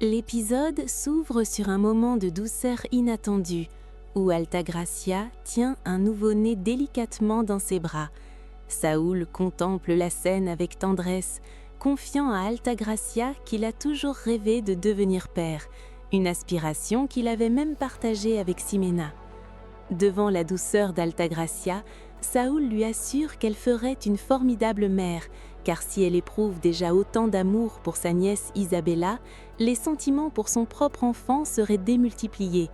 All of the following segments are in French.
L'épisode s'ouvre sur un moment de douceur inattendue, où Altagracia tient un nouveau-né délicatement dans ses bras. Saoul contemple la scène avec tendresse, confiant à Altagracia qu'il a toujours rêvé de devenir père, une aspiration qu'il avait même partagée avec Siména. Devant la douceur d'Altagracia, Saoul lui assure qu'elle ferait une formidable mère, car si elle éprouve déjà autant d'amour pour sa nièce Isabella, les sentiments pour son propre enfant seraient démultipliés.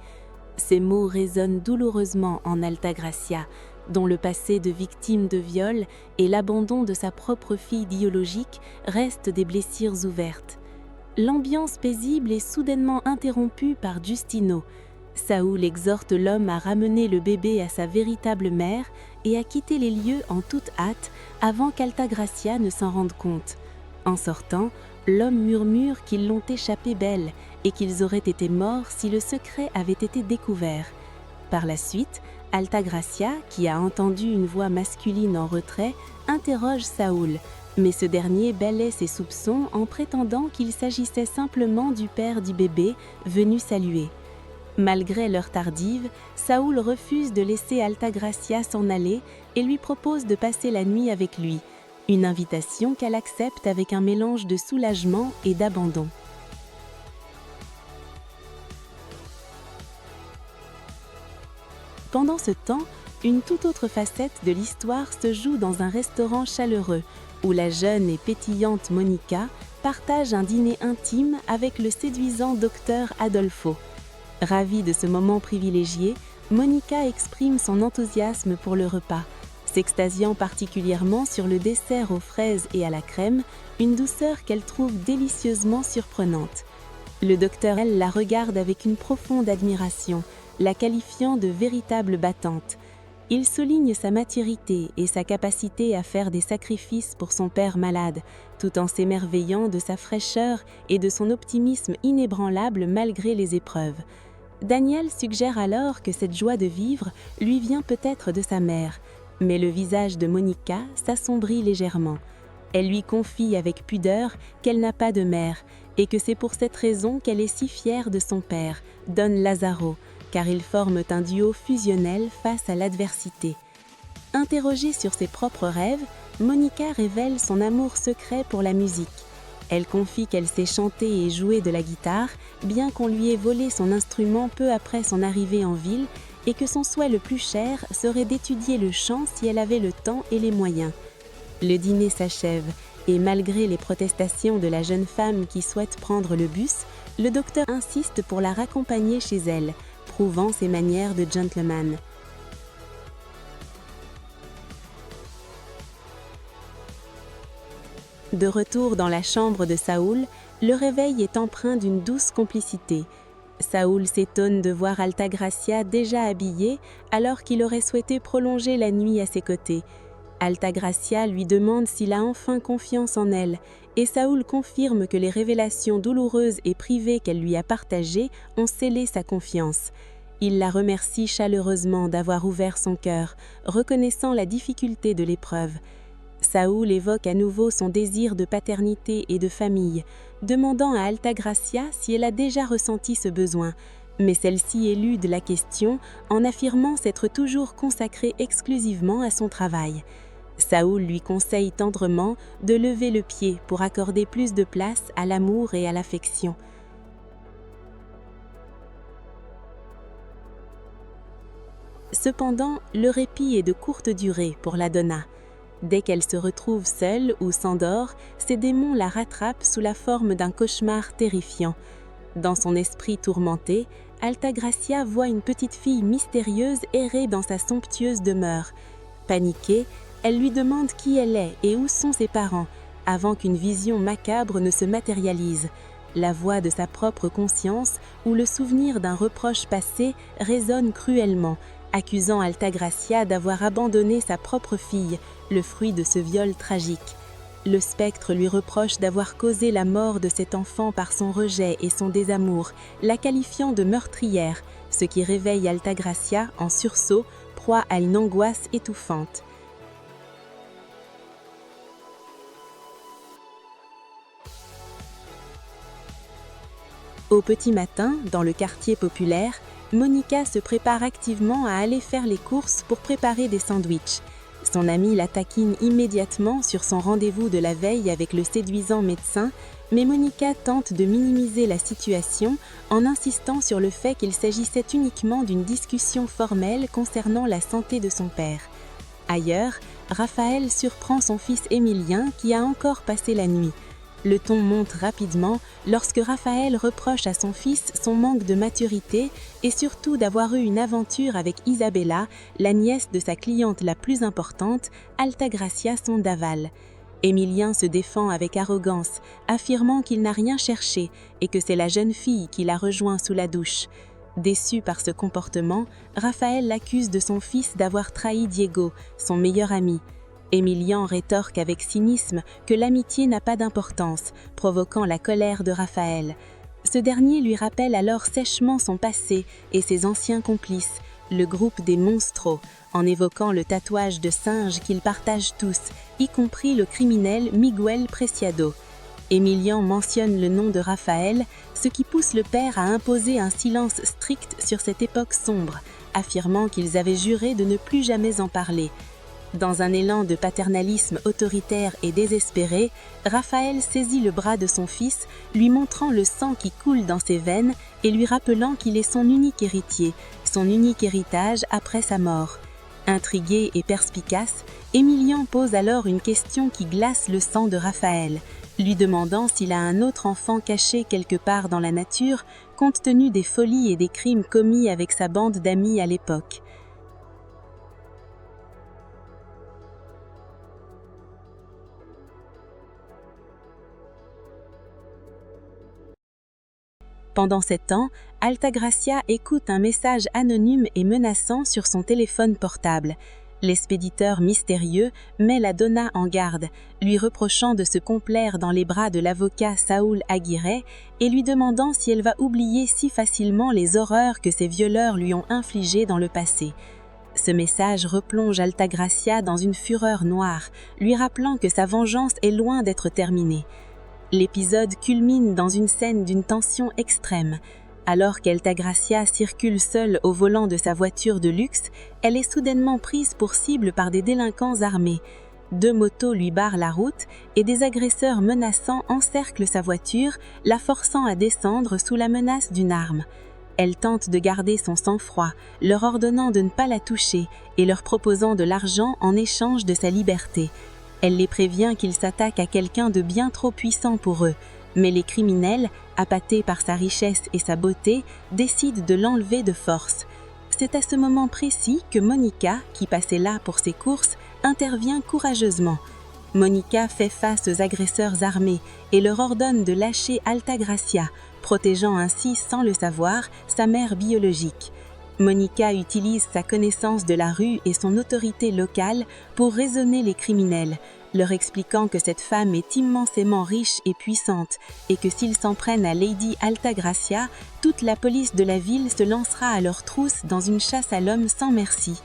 Ces mots résonnent douloureusement en Altagracia, dont le passé de victime de viol et l'abandon de sa propre fille biologique restent des blessures ouvertes. L'ambiance paisible est soudainement interrompue par Giustino. Saoul exhorte l'homme à ramener le bébé à sa véritable mère et à quitter les lieux en toute hâte avant qu'Altagracia ne s'en rende compte. En sortant, l'homme murmure qu'ils l'ont échappé belle et qu'ils auraient été morts si le secret avait été découvert. Par la suite, Altagracia, qui a entendu une voix masculine en retrait, interroge Saoul, mais ce dernier balaie ses soupçons en prétendant qu'il s'agissait simplement du père du bébé venu saluer. Malgré l'heure tardive, Saoul refuse de laisser Altagracia s'en aller et lui propose de passer la nuit avec lui, une invitation qu'elle accepte avec un mélange de soulagement et d'abandon. Pendant ce temps, une toute autre facette de l'histoire se joue dans un restaurant chaleureux, où la jeune et pétillante Monica partage un dîner intime avec le séduisant docteur Adolfo. Ravie de ce moment privilégié, Monica exprime son enthousiasme pour le repas, s'extasiant particulièrement sur le dessert aux fraises et à la crème, une douceur qu'elle trouve délicieusement surprenante. Le docteur, elle, la regarde avec une profonde admiration, la qualifiant de véritable battante. Il souligne sa maturité et sa capacité à faire des sacrifices pour son père malade, tout en s'émerveillant de sa fraîcheur et de son optimisme inébranlable malgré les épreuves. Daniel suggère alors que cette joie de vivre lui vient peut-être de sa mère, mais le visage de Monica s'assombrit légèrement. Elle lui confie avec pudeur qu'elle n'a pas de mère et que c'est pour cette raison qu'elle est si fière de son père, Don Lazaro, car ils forment un duo fusionnel face à l'adversité. Interrogée sur ses propres rêves, Monica révèle son amour secret pour la musique. Elle confie qu'elle sait chanter et jouer de la guitare, bien qu'on lui ait volé son instrument peu après son arrivée en ville, et que son souhait le plus cher serait d'étudier le chant si elle avait le temps et les moyens. Le dîner s'achève, et malgré les protestations de la jeune femme qui souhaite prendre le bus, le docteur insiste pour la raccompagner chez elle, prouvant ses manières de gentleman. De retour dans la chambre de Saoul, le réveil est empreint d'une douce complicité. Saoul s'étonne de voir Altagracia déjà habillée alors qu'il aurait souhaité prolonger la nuit à ses côtés. Altagracia lui demande s'il a enfin confiance en elle, et Saoul confirme que les révélations douloureuses et privées qu'elle lui a partagées ont scellé sa confiance. Il la remercie chaleureusement d'avoir ouvert son cœur, reconnaissant la difficulté de l'épreuve. Saoul évoque à nouveau son désir de paternité et de famille, demandant à Altagracia si elle a déjà ressenti ce besoin, mais celle-ci élude la question en affirmant s'être toujours consacrée exclusivement à son travail. Saoul lui conseille tendrement de lever le pied pour accorder plus de place à l'amour et à l'affection. Cependant, le répit est de courte durée pour la Donna. Dès qu'elle se retrouve seule ou s'endort, ses démons la rattrapent sous la forme d'un cauchemar terrifiant. Dans son esprit tourmenté, Altagracia voit une petite fille mystérieuse errer dans sa somptueuse demeure. Paniquée, elle lui demande qui elle est et où sont ses parents, avant qu'une vision macabre ne se matérialise. La voix de sa propre conscience ou le souvenir d'un reproche passé résonne cruellement, accusant Altagracia d'avoir abandonné sa propre fille, le fruit de ce viol tragique. Le spectre lui reproche d'avoir causé la mort de cet enfant par son rejet et son désamour, la qualifiant de meurtrière, ce qui réveille Altagracia en sursaut, proie à une angoisse étouffante. Au petit matin, dans le quartier populaire, Monica se prépare activement à aller faire les courses pour préparer des sandwichs. Son amie la taquine immédiatement sur son rendez-vous de la veille avec le séduisant médecin, mais Monica tente de minimiser la situation en insistant sur le fait qu'il s'agissait uniquement d'une discussion formelle concernant la santé de son père. Ailleurs, Raphaël surprend son fils Émilien qui a encore passé la nuit. Le ton monte rapidement lorsque Raphaël reproche à son fils son manque de maturité et surtout d'avoir eu une aventure avec Isabella, la nièce de sa cliente la plus importante, Altagracia Sondaval. Émilien se défend avec arrogance, affirmant qu'il n'a rien cherché et que c'est la jeune fille qui l'a rejoint sous la douche. Déçu par ce comportement, Raphaël l'accuse de son fils d'avoir trahi Diego, son meilleur ami. Émilien rétorque avec cynisme que l'amitié n'a pas d'importance, provoquant la colère de Raphaël. Ce dernier lui rappelle alors sèchement son passé et ses anciens complices, le groupe des Monstros, en évoquant le tatouage de singe qu'ils partagent tous, y compris le criminel Miguel Preciado. Émilien mentionne le nom de Raphaël, ce qui pousse le père à imposer un silence strict sur cette époque sombre, affirmant qu'ils avaient juré de ne plus jamais en parler. Dans un élan de paternalisme autoritaire et désespéré, Raphaël saisit le bras de son fils, lui montrant le sang qui coule dans ses veines et lui rappelant qu'il est son unique héritier, son unique héritage après sa mort. Intrigué et perspicace, Émilien pose alors une question qui glace le sang de Raphaël, lui demandant s'il a un autre enfant caché quelque part dans la nature, compte tenu des folies et des crimes commis avec sa bande d'amis à l'époque. Pendant ces temps, Altagracia écoute un message anonyme et menaçant sur son téléphone portable. L'expéditeur mystérieux met la Donna en garde, lui reprochant de se complaire dans les bras de l'avocat Saúl Aguirre et lui demandant si elle va oublier si facilement les horreurs que ses violeurs lui ont infligées dans le passé. Ce message replonge Altagracia dans une fureur noire, lui rappelant que sa vengeance est loin d'être terminée. L'épisode culmine dans une scène d'une tension extrême. Alors qu'Altagracia circule seule au volant de sa voiture de luxe, elle est soudainement prise pour cible par des délinquants armés. 2 motos lui barrent la route et des agresseurs menaçants encerclent sa voiture, la forçant à descendre sous la menace d'une arme. Elle tente de garder son sang-froid, leur ordonnant de ne pas la toucher et leur proposant de l'argent en échange de sa liberté. Elle les prévient qu'ils s'attaquent à quelqu'un de bien trop puissant pour eux, mais les criminels, appâtés par sa richesse et sa beauté, décident de l'enlever de force. C'est à ce moment précis que Monica, qui passait là pour ses courses, intervient courageusement. Monica fait face aux agresseurs armés et leur ordonne de lâcher Altagracia, protégeant ainsi, sans le savoir, sa mère biologique. Monica utilise sa connaissance de la rue et son autorité locale pour raisonner les criminels, leur expliquant que cette femme est immensément riche et puissante et que s'ils s'en prennent à Lady Altagracia, toute la police de la ville se lancera à leur trousse dans une chasse à l'homme sans merci.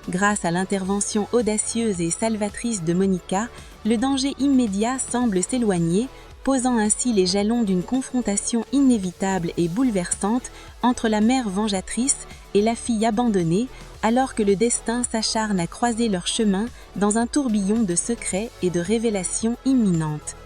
Grâce à l'intervention audacieuse et salvatrice de Monica, le danger immédiat semble s'éloigner, posant ainsi les jalons d'une confrontation inévitable et bouleversante entre la mère vengeatrice et la fille abandonnée, alors que le destin s'acharne à croiser leurs chemins dans un tourbillon de secrets et de révélations imminentes.